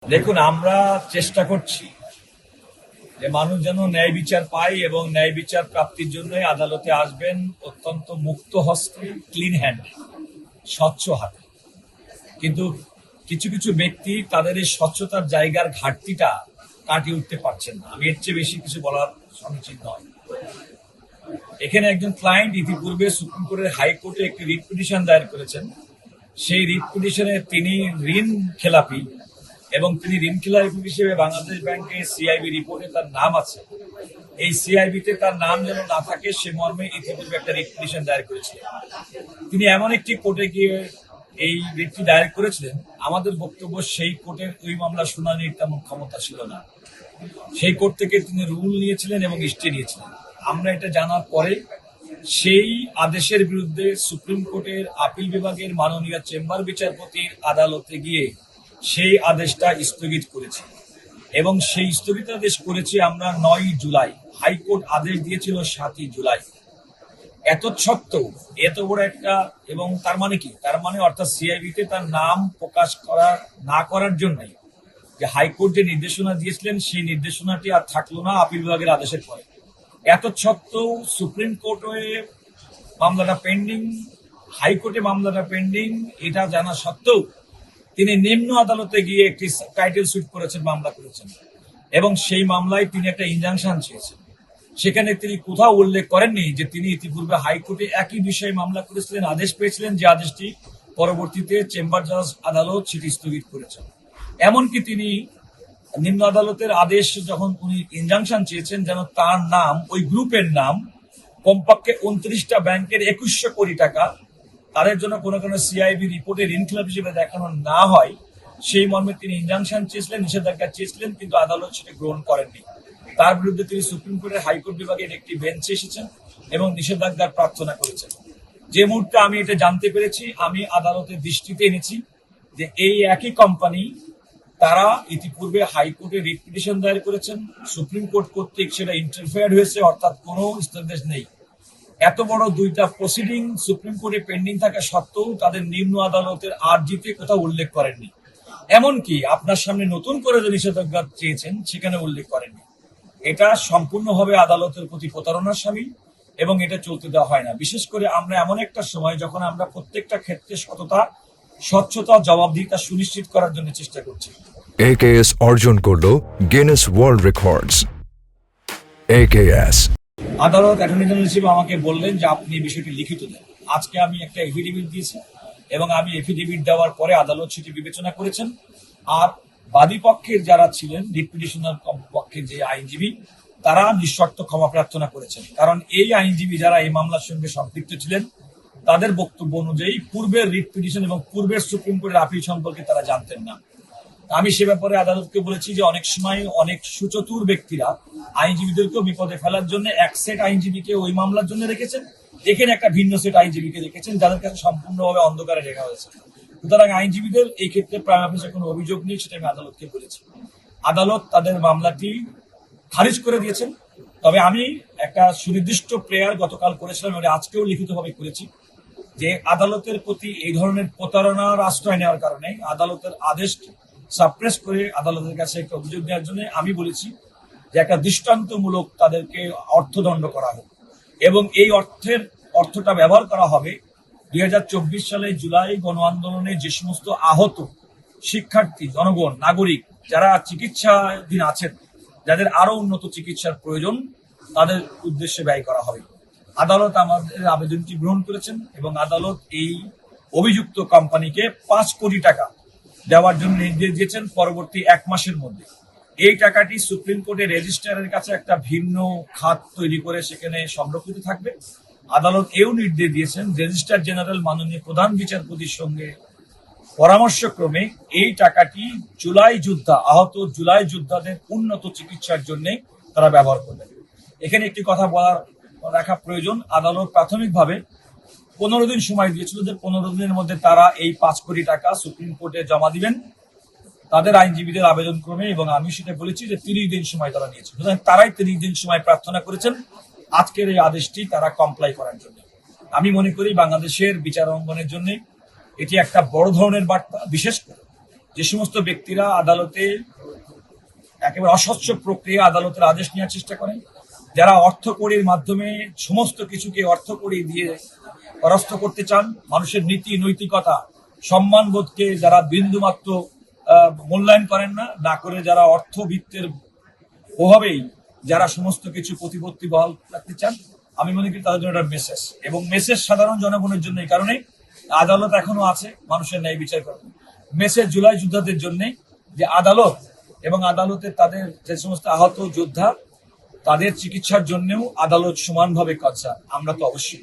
দেখুন, আমরা চেষ্টা করছি যে মানুষ যেন ন্যায় বিচার পায় এবং ন্যায় বিচার প্রাপ্তির জন্য আদালতে আসবেন অত্যন্ত মুক্ত হস্তে, ক্লিন হ্যান্ড, স্বচ্ছ হাতে। কিন্তু কিছু কিছু ব্যক্তি তাদের এই স্বচ্ছতার জায়গার ঘাটতিটা কাটিয়ে উঠতে পারছেন না। আমি এর চেয়ে বেশি কিছু বলার সমীচীন নয়। এখানে একজন ক্লায়েন্ট ইতিপূর্বে সুপ্রিম কোর্টের হাইকোর্টে একটি রিট পিটিশন দায়ের করেছেন। সেই রিট পিটিশনে তিনি ঋণ খেলাপি এবং তিনি ঋণ খেলাপি হিসেবে বাংলাদেশ ব্যাংকে সিআইবি রিপোর্টে তার নাম আছে। এই সিআইবিতে তার নাম যেন না থাকে সে মর্মে ইতিপূর্বে একটা রিট পিটিশন দায়ের করেছিলেন। তিনি এমন একটি কোর্টে গিয়ে এই রিটটি দায়ের করেছিলেন, আমাদের বক্তব্য সেই কোর্টের ওই মামলা শুনানির তেমন ক্ষমতা ছিল না। সেই কোর্ট থেকে তিনি রুল নিয়েছিলেন এবং স্টে নিয়েছিলেন। আমরা এটা জানার পরে সেই আদেশের বিরুদ্ধে সুপ্রিম কোর্টের আপিল বিভাগের মাননীয় চেম্বার বিচারপতির আদালতে গিয়ে সেই আদেশটা স্থগিত করেছি এবং সেই স্থগিতাদেশ করেছি আমরা 9 জুলাই। হাইকোর্ট আদেশ দিয়েছিল 7 জুলাই। এত সত্ত্বেও এত বড় একটা, এবং তার মানে কি, তার মানে অর্থাৎ সিআইবিতে তার নাম প্রকাশ করা না করার জন্যই যে হাইকোর্ট যে নির্দেশনা দিয়েছিলেন সেই নির্দেশনাটি আর থাকলো না আপিল বিভাগের আদেশের পরে। এত সত্ত্বেও সুপ্রিম কোর্টে মামলাটা পেন্ডিং, হাইকোর্টে মামলাটা পেন্ডিং, এটা জানা সত্ত্বেও তিনি নিম্ন আদালতে গিয়ে একটি টাইটেল সুট করেছেন, মামলা করেছেন এবং সেই মামলায় তিনি একটা ইনজাংশন চেয়েছেন। সেখানে তিনি কোথাও উল্লেখ করেননি যে তিনি ইতিপূর্বে হাইকোর্টে একই বিষয়ে মামলা করেছিলেন, আদেশ পেয়েছিলেন, যে আদেশটি পরবর্তীতে চেম্বার জাজ আদালত সেটি স্থগিত করেছেন। এমনকি তিনি নিম্ন আদালতের আদেশ যখন উনি ইনজাংশন চেয়েছেন যেন তার নাম, ওই গ্রুপের নাম, কমপক্ষে 29টা ব্যাংকের 2100 কোটি টাকা তাদের জন্য কোনো কোনো সিআইবি রিপোর্টে ঋণ খেলাপ হিসেবে দেখানো না হয় সেই মর্মে তিনি ইনজাংশন চেয়েছিলেন, নিষেধাজ্ঞা চেয়েছিলেন, কিন্তু আদালত সেটা গ্রহণ করেননি। তার বিরুদ্ধে তিনি সুপ্রিম কোর্টের হাইকোর্ট বিভাগের একটি বেঞ্চে এসেছেন এবং নিষেধাজ্ঞার প্রার্থনা করেছেন। যে মুহূর্তে আমি এটা জানতে পেরেছি, আমি আদালতের দৃষ্টিতে এনেছি যে এই একই কোম্পানি তারা ইতিপূর্বে হাইকোর্টে রিট পিটিশন দায়ের করেছেন, সুপ্রিম কোর্ট কর্তৃক সেটা ইন্টারফেয়ার হয়েছে, অর্থাৎ কোনো স্থগিতাদেশ নেই। এত বড় দুইটা প্রসিডিং সুপ্রিম কোর্টে পেন্ডিং থাকা সত্ত্বেও তাদের নিম্ন আদালতের আর্জিতে কোথাও উল্লেখ করেননি। এমনকি আপনার সামনে নতুন করে যে নিষেধাজ্ঞা চেয়েছেন সেখানে উল্লেখ করেননি। এটা সম্পূর্ণভাবে আদালতের প্রতি প্রতারণার শামিল এবং এটা চলতে দেওয়া হয় না। বিশেষ করে আমরা এমন একটা সময় যখন আমরা প্রত্যেকটা ক্ষেত্রে সততা, স্বচ্ছতা, জবাবদিহিতা সুনিশ্চিত করার জন্য চেষ্টা করছি। AKS অর্জন করলো গিনেস ওয়ার্ল্ড রেকর্ডস। AKS আদালত অ্যাটর্নি জেনারেল হিসেবে আমাকে বললেন যে আপনি এই বিষয়টি লিখিত দেন। আজকে আমি একটা এফিডেভিট দিয়েছি এবং আমি এফিডেভিট দেওয়ার পরে আদালত সেটি বিবেচনা করেছেন। আর বাদী পক্ষের যারা ছিলেন, রিট পিটিশনার পক্ষের যে আইনজীবী, তারা নিঃশর্ত ক্ষমা প্রার্থনা করেছেন। কারণ এই আইনজীবী যারা এই মামলার সঙ্গে সম্পৃক্ত ছিলেন তাদের বক্তব্য অনুযায়ী পূর্বের রিট পিটিশন এবং পূর্বের সুপ্রিম কোর্টের আপিল সম্পর্কে তারা জানতেন না। আমি সে ব্যাপারে আদালতকে বলেছি যে অনেক সময় অনেক সুচতুর ব্যক্তিরা আইনজীবীদেরকেও বিপদে ফেলার জন্য এক সেট আইনজীবীকে ওই মামলার জন্য রেখেছেন, এখানে একটা ভিন্ন সেট আইনজীবীকে রেখেছেন যাদের কাছে সম্পূর্ণভাবে অন্ধকারে রেখা হয়েছে। সুতরাং আইনজীবীদের এই ক্ষেত্রে প্রাইমা ফেসি কোনো অভিযোগ নেই, সেটা আমি আদালতকে বলেছি। আদালত তাদের মামলাটি খারিজ করে দিয়েছেন। তবে আমি একটা সুনির্দিষ্ট প্রেয়ার গতকাল করেছিলাম, এবং আজকেও লিখিতভাবে করেছি, যে আদালতের প্রতি এই ধরনের প্রতারণার আশ্রয় নেওয়ার কারণে আদালতের আদেশ সাপ্রেস করে আদালতের কাছে একটা অভিযোগ দেওয়ার জন্য আমি বলেছি যে একটা দৃষ্টান্তমূলক তাদেরকে অর্থদণ্ড করা হোক এবং এই অর্থটা ব্যবহার করা হবে 2024 সালে জুলাই গণ আন্দোলনে যে সমস্ত আহত শিক্ষার্থী, জনগণ, নাগরিক যারা চিকিৎসাধীন আছেন, যাদের আরো উন্নত চিকিৎসার প্রয়োজন, তাদের উদ্দেশ্যে ব্যয় করা হবে। আদালত আমাদের আবেদনটি গ্রহণ করেছেন এবং আদালত এই অভিযুক্ত কোম্পানিকে 5 কোটি টাকা দেওয়ার জন্য নির্দেশ দিয়েছেন পরবর্তী 1 মাসের মধ্যে। এই টাকাটি সুপ্রিম কোর্টের রেজিস্ট্রারের কাছে একটা ভিন্ন খাত তৈরি করে সেখানে সংরক্ষিত থাকবে। আদালত এও নির্দেশ দিয়েছেন রেজিস্ট্রার জেনারেল মাননীয় প্রধান বিচারপতির সঙ্গে পরামর্শক্রমে এই টাকাটি আহত জুলাই যোদ্ধাদের উন্নত চিকিৎসার জন্য তারা ব্যবহার করবে। এখানে একটি কথা রাখা প্রয়োজন, আদালত প্রাথমিকভাবে 15 দিন সময় দিয়েছিল যে 15 দিনের মধ্যে তারা এই 5 কোটি টাকা সুপ্রিম কোর্টে জমা দিবেন তাদের আইনজীবীদের আবেদন ক্রমে, এবং আমি সেটা বলেছি যে 30 দিন সময় তারা নিয়েছে। সুতরাং তারাই 30 দিন সময় প্রার্থনা করেছেন আজকের এই আদেশটি তারা কমপ্লাই করার জন্য। আমি মনে করি বাংলাদেশের বিচার অঙ্গনের জন্য এটি একটা বড় ধরনের বার্তা, বিশেষ করে যে সমস্ত ব্যক্তিরা আদালতে একেবারে অস্বচ্ছ প্রক্রিয়া আদালতের আদেশ নেওয়ার চেষ্টা করেন, যারা অর্থকড়ির মাধ্যমে সমস্ত কিছুকে অর্থকড়ি দিয়ে পরাস্ত করতে চান, মানুষের নীতি নৈতিকতা সম্মানবোধকে যারা বিন্দুমাত্র মূল্যায়ন করেন না করে যারা অর্থবিত্তের প্রভাবেই যারা সমস্ত কিছু প্রতিপত্তি বহাল রাখতে চান, আমি মনে করি তাদের জন্য একটা মেসেজ, এবং মেসেজ সাধারণ জনগণের জন্য। এই কারণে আদালত এখনো আছে মানুষের ন্যায় বিচার করবে। মেসেজ জুলাই যোদ্ধাদের জন্য, যে আদালত এবং আদালতে তাদের যে সমস্ত আহত যোদ্ধা তাদের চিকিৎসার জন্যও আদালত সমানভাবে কনসার্ন। আমরা তো অবশ্যই